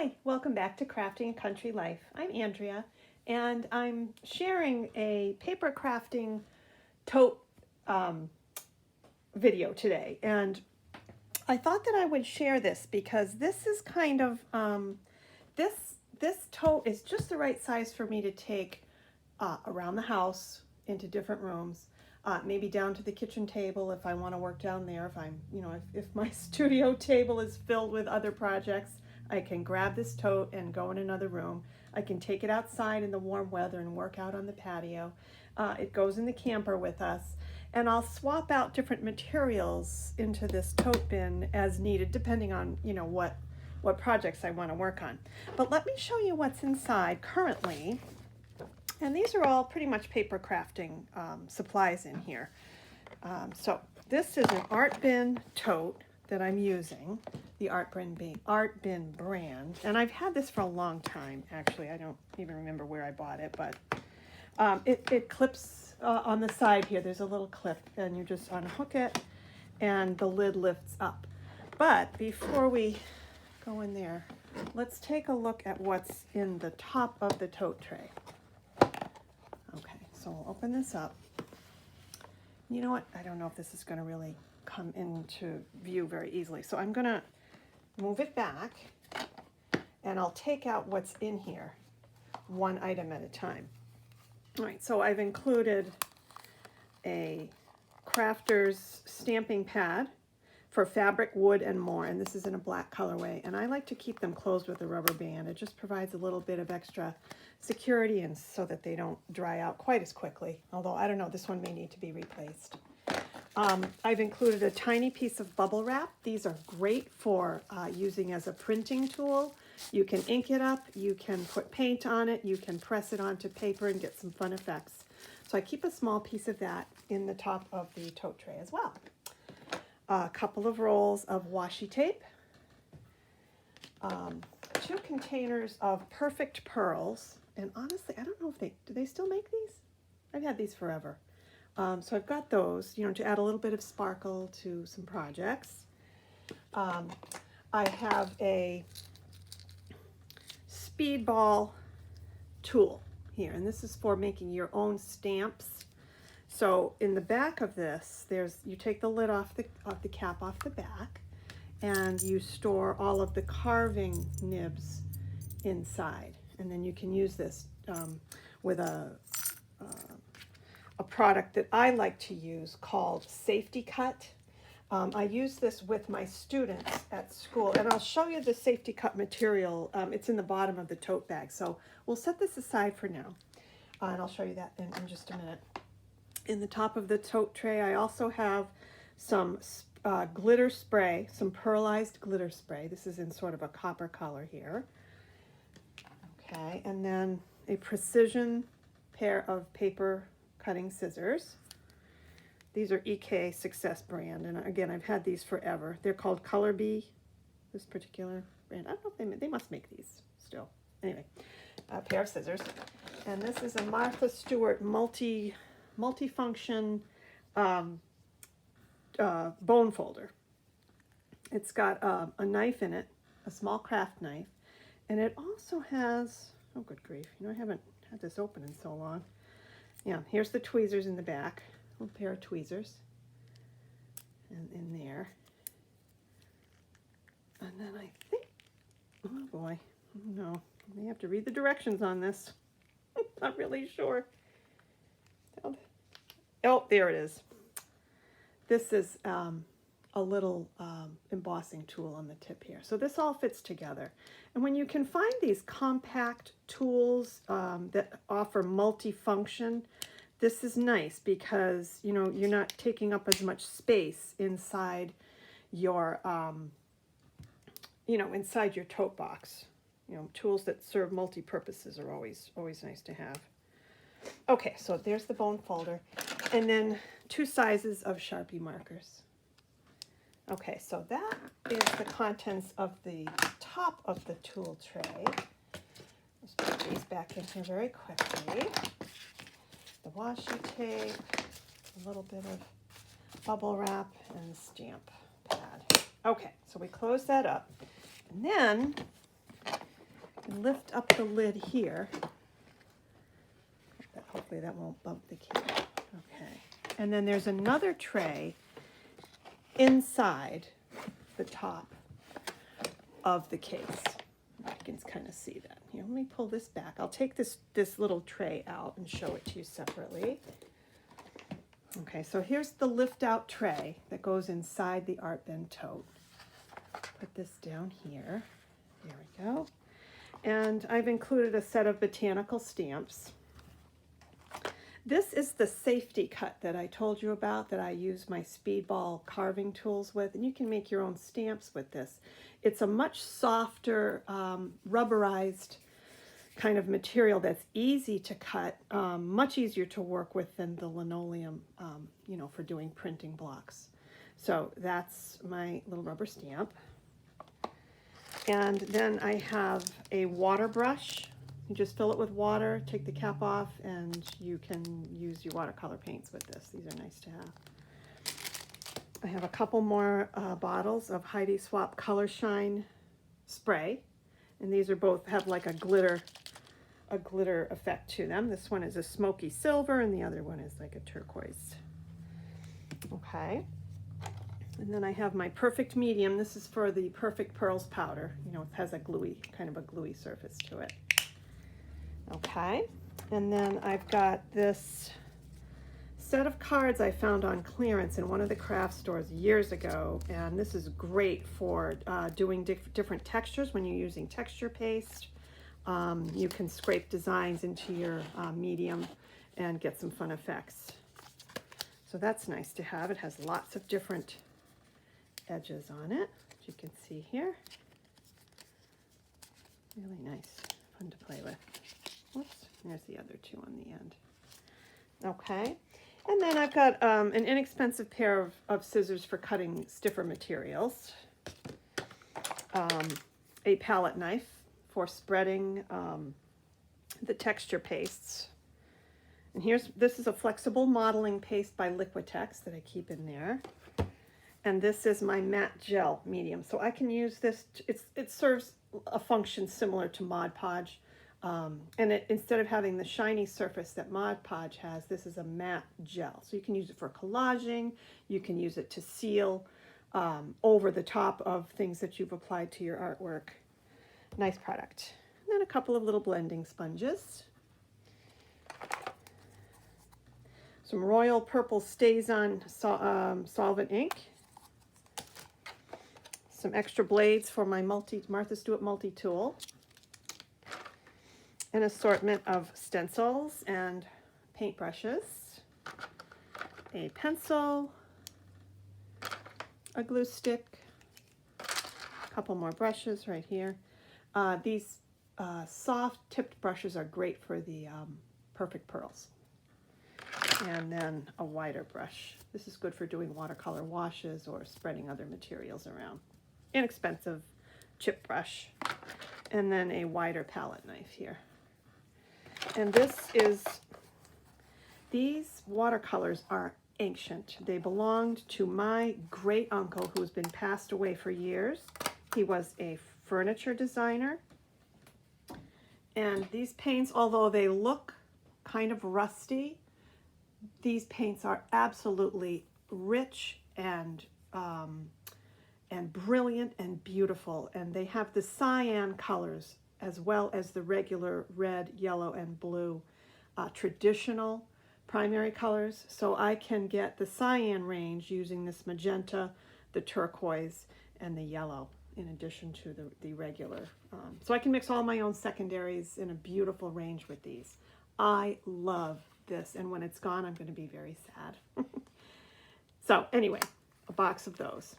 Hi, welcome back to Crafting a Country Life. I'm Andrea, and I'm sharing a paper crafting tote video today. And I thought that I would share this because this is kind of, this tote is just the right size for me to take around the house into different rooms. Maybe down to the kitchen table if I want to work down there. If I'm, if my studio table is filled with other projects, I can grab this tote and go in another room. I can take it outside in the warm weather and work out on the patio. It goes in the camper with us, and I'll swap out different materials into this tote bin as needed, depending on what projects I want to work on. But let me show you what's inside currently. And these are all pretty much paper crafting supplies in here. So this is an Art Bin tote that I'm using, the Art Bin brand. And I've had this for a long time, actually. I don't even remember where I bought it, but it clips on the side here. There's a little clip, and you just unhook it, and the lid lifts up. But before we go in there, let's take a look at what's in the top of the tote tray. Okay, so we'll open this up. You know what? I don't know if this is going to really come into view very easily. So I'm going to move it back, and I'll take out what's in here one item at a time. All right, so I've included a crafter's stamping pad for fabric, wood, and more, and this is in a black colorway, and I like to keep them closed with a rubber band. It just provides a little bit of extra security and so that they don't dry out quite as quickly, although I don't know, this one may need to be replaced. I've included a tiny piece of bubble wrap. These are great for using as a printing tool. You can ink it up, you can put paint on it, you can press it onto paper and get some fun effects. So I keep a small piece of that in the top of the tote tray as well. A couple of rolls of washi tape, 2 containers of perfect pearls, and honestly, I don't know if do they still make these? I've had these forever. So I've got those, to add a little bit of sparkle to some projects. I have a speedball tool here, and this is for making your own stamps. So in the back of this, you take the lid off the cap off the back, and you store all of the carving nibs inside. And then you can use this with a product that I like to use called Safety Cut. I use this with my students at school, and I'll show you the Safety Cut material. It's in the bottom of the tote bag. So we'll set this aside for now, and I'll show you that in just a minute. In the top of the tote tray, I also have some glitter spray, some pearlized glitter spray. This is in sort of a copper color here. Okay, and then a precision pair of paper cutting scissors. These are EK Success brand, and again, I've had these forever. They're called Color Bee, this particular brand. I don't know if they must make these still. Anyway, a pair of scissors. And this is a Martha Stewart multi-function bone folder. It's got a knife in it, a small craft knife, and it also has, oh good grief, I haven't had this open in so long. Yeah, here's the tweezers in the back, a little pair of tweezers, and in there. And then I think, oh boy, no, I may have to read the directions on this. Not really sure. Oh, there it is. This is a little embossing tool on the tip here. So this all fits together. And when you can find these compact tools that offer multi-function, this is nice because, you're not taking up as much space inside your, inside your tote box. Tools that serve multi-purposes are always nice to have. Okay, so there's the bone folder, and then 2 sizes of Sharpie markers. Okay, so that is the contents of the top of the tool tray. Let's put these back in here very quickly. The washi tape, a little bit of bubble wrap, and the stamp pad. Okay, so we close that up. And then can lift up the lid here. Hopefully that won't bump the camera. Okay. And then there's another tray inside the top of the case. You can kind of see that. Here, let me pull this back. I'll take this little tray out and show it to you separately. Okay, so here's the lift out tray that goes inside the Art Bin tote. Put this down here. There we go. And I've included a set of botanical stamps. This is the safety cut that I told you about that I use my speedball carving tools with, and you can make your own stamps with this. It's a much softer, rubberized kind of material that's easy to cut, much easier to work with than the linoleum, you know, for doing printing blocks. So that's my little rubber stamp. And then I have a water brush. You just fill it with water, take the cap off, and you can use your watercolor paints with this. These are nice to have. I have a couple more bottles of Heidi Swapp Color Shine spray, and these are both have like a glitter effect to them. This one is a smoky silver, and the other one is like a turquoise. Okay. And then I have my Perfect Medium. This is for the Perfect Pearls powder. You know, it has a gluey, kind of a gluey surface to it. Okay, and then I've got this set of cards I found on clearance in one of the craft stores years ago, and this is great for doing different textures when you're using texture paste. You can scrape designs into your medium and get some fun effects. So that's nice to have. It has lots of different edges on it, as you can see here. Really nice, fun to play with. Whoops, there's the other two on the end. Okay, and then I've got an inexpensive pair of scissors for cutting stiffer materials. A palette knife for spreading the texture pastes. And this is a flexible modeling paste by Liquitex that I keep in there. And this is my matte gel medium. So I can use this, it serves a function similar to Mod Podge. And instead of having the shiny surface that Mod Podge has, this is a matte gel. So you can use it for collaging, you can use it to seal over the top of things that you've applied to your artwork. Nice product. And then a couple of little blending sponges. Some Royal Purple Stays-On solvent ink. Some extra blades for my Martha Stewart multi-tool. An assortment of stencils and paintbrushes, a pencil, a glue stick, a couple more brushes right here. These soft tipped brushes are great for the Perfect Pearls. And then a wider brush. This is good for doing watercolor washes or spreading other materials around. Inexpensive chip brush. And then a wider palette knife here. And these watercolors are ancient. They belonged to my great uncle who's been passed away for years. He was a furniture designer. And these paints, although they look kind of rusty, these paints are absolutely rich and brilliant and beautiful. And they have the cyan colors as well as the regular red, yellow, and blue traditional primary colors. So I can get the cyan range using this magenta, the turquoise, and the yellow in addition to the regular. So I can mix all my own secondaries in a beautiful range with these. I love this, and when it's gone, I'm going to be very sad. So anyway, a box of those.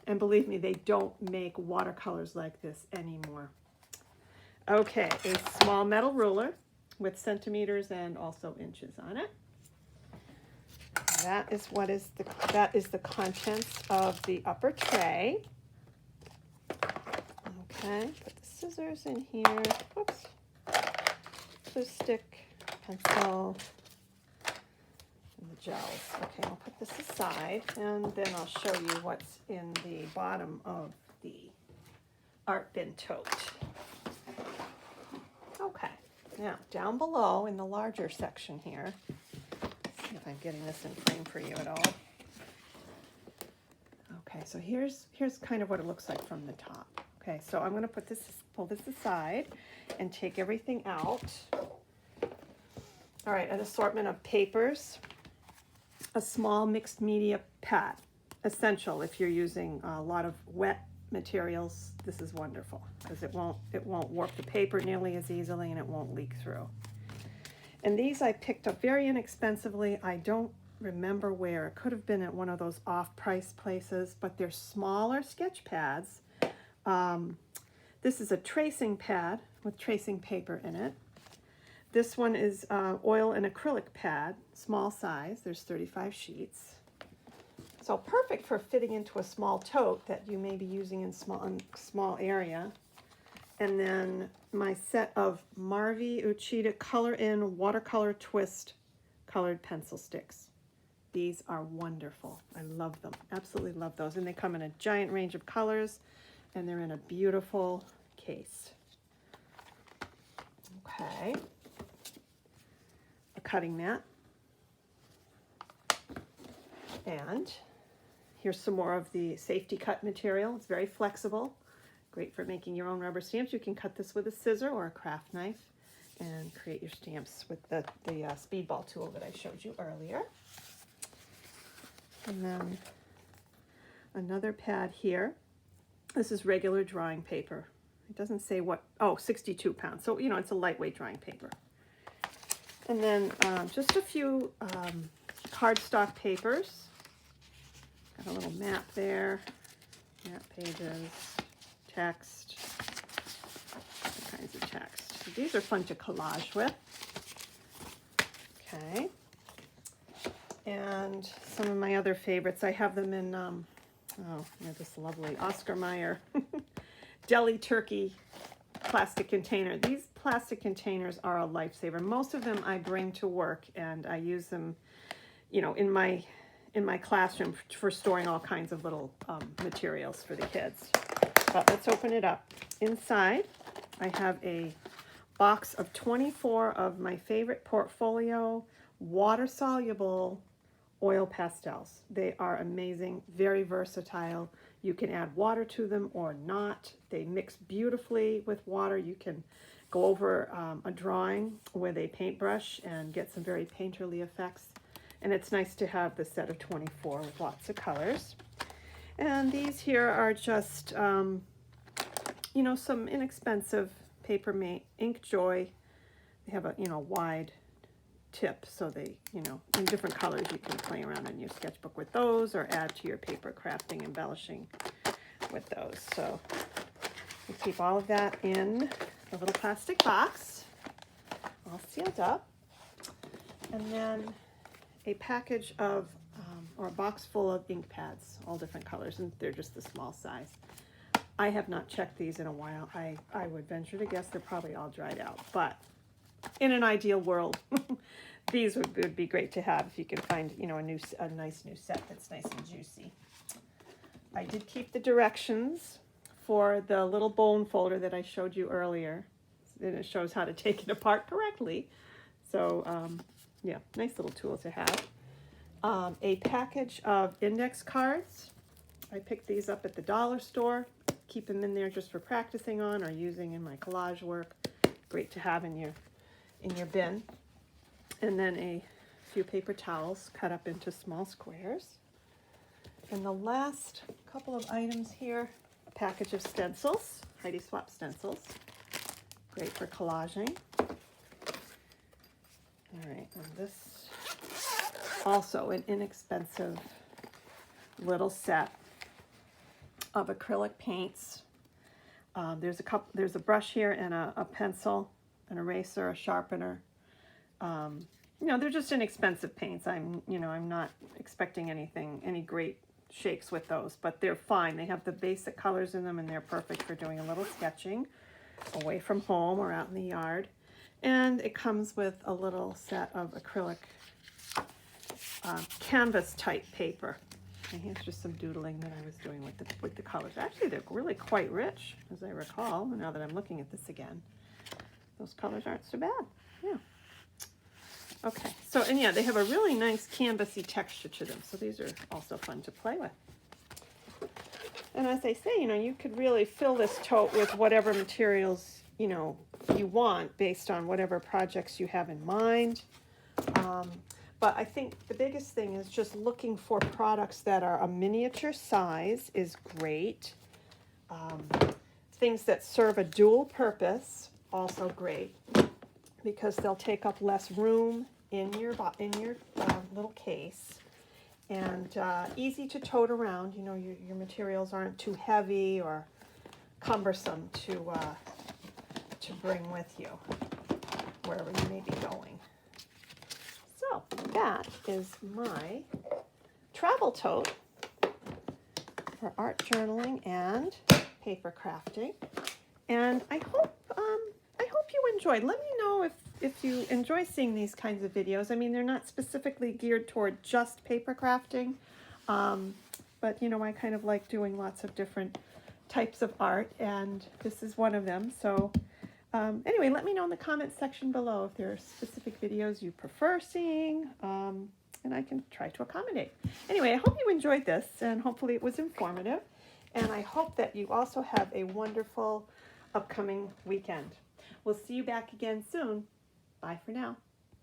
And believe me, they don't make watercolors like this anymore. Okay, a small metal ruler with centimeters and also inches on it. That is the contents of the upper tray. Okay, put the scissors in here. Whoops. Glue stick, pencil, and the gels. Okay, I'll put this aside, and then I'll show you what's in the bottom of the Art Bin tote. Now, down below in the larger section here, let's see if I'm getting this in frame for you at all. Okay, so here's kind of what it looks like from the top. Okay, so I'm going to pull this aside and take everything out. All right, an assortment of papers, a small mixed media pad, essential if you're using a lot of wet materials. This is wonderful because it won't warp the paper nearly as easily and it won't leak through. And these I picked up very inexpensively. I don't remember where. It could have been at one of those off-price places, but they're smaller sketch pads. This is a tracing pad with tracing paper in it. This one is oil and acrylic pad, small size. There's 35 sheets. So perfect for fitting into a small tote that you may be using in small area. And then my set of Marvi Uchida Color In Watercolor Twist colored pencil sticks. These are wonderful. I love them. Absolutely love those. And they come in a giant range of colors, and they're in a beautiful case. Okay. A cutting mat. And here's some more of the safety cut material. It's very flexible. Great for making your own rubber stamps. You can cut this with a scissor or a craft knife and create your stamps with the speedball tool that I showed you earlier. And then another pad here. This is regular drawing paper. It doesn't say what, 62 pounds. So, you know, it's a lightweight drawing paper. And then just a few cardstock papers. Got a little map there, map pages, text, all kinds of text. So these are fun to collage with. Okay. And some of my other favorites, I have them in, this lovely Oscar Mayer deli turkey plastic container. These plastic containers are a lifesaver. Most of them I bring to work and I use them, you know, in my classroom for storing all kinds of little materials for the kids. But let's open it up. Inside, I have a box of 24 of my favorite portfolio water-soluble oil pastels. They are amazing, very versatile. You can add water to them or not. They mix beautifully with water. You can go over a drawing with a paintbrush and get some very painterly effects. And it's nice to have the set of 24 with lots of colors. And these here are just, you know, some inexpensive Paper Mate Ink Joy. They have a, you know, wide tip, so they, you know, in different colors you can play around in your sketchbook with those or add to your paper crafting, embellishing with those. So we keep all of that in a little plastic box, all sealed up. And then a package of, or a box full of ink pads, all different colors, and they're just the small size. I have not checked these in a while. I would venture to guess they're probably all dried out, but in an ideal world, these would be great to have if you can find, you know, a nice new set that's nice and juicy. I did keep the directions for the little bone folder that I showed you earlier. And it shows how to take it apart correctly. So, yeah, nice little tool to have. A package of index cards. I picked these up at the dollar store. Keep them in there just for practicing on or using in my collage work. Great to have in your bin. And then a few paper towels cut up into small squares. And the last couple of items here, a package of stencils, Heidi Swap stencils. Great for collaging. All right, and this also an inexpensive little set of acrylic paints. There's a brush here and a pencil, an eraser, a sharpener. You know, they're just inexpensive paints. I'm not expecting any great shakes with those, but they're fine. They have the basic colors in them and they're perfect for doing a little sketching away from home or out in the yard. And it comes with a little set of acrylic canvas type paper. And here's just some doodling that I was doing with the colors. Actually, they're really quite rich, as I recall, now that I'm looking at this again. those colors aren't so bad. Yeah. Okay, so, and yeah, they have a really nice canvasy texture to them, so these are also fun to play with. And as I say, you know, you could really fill this tote with whatever materials, you know, you want based on whatever projects you have in mind. But I think the biggest thing is just looking for products that are a miniature size is great. Things that serve a dual purpose, also great, because they'll take up less room in your little case, and easy to tote around. You know, your materials aren't too heavy or cumbersome to bring with you wherever you may be going. So that is my travel tote for art journaling and paper crafting, and I hope you enjoyed. Let me know if you enjoy seeing these kinds of videos. I mean, they're not specifically geared toward just paper crafting, but you know, I kind of like doing lots of different types of art, and this is one of them. So anyway, let me know in the comments section below if there are specific videos you prefer seeing, and I can try to accommodate. Anyway, I hope you enjoyed this, and hopefully it was informative, and I hope that you also have a wonderful upcoming weekend. We'll see you back again soon. Bye for now.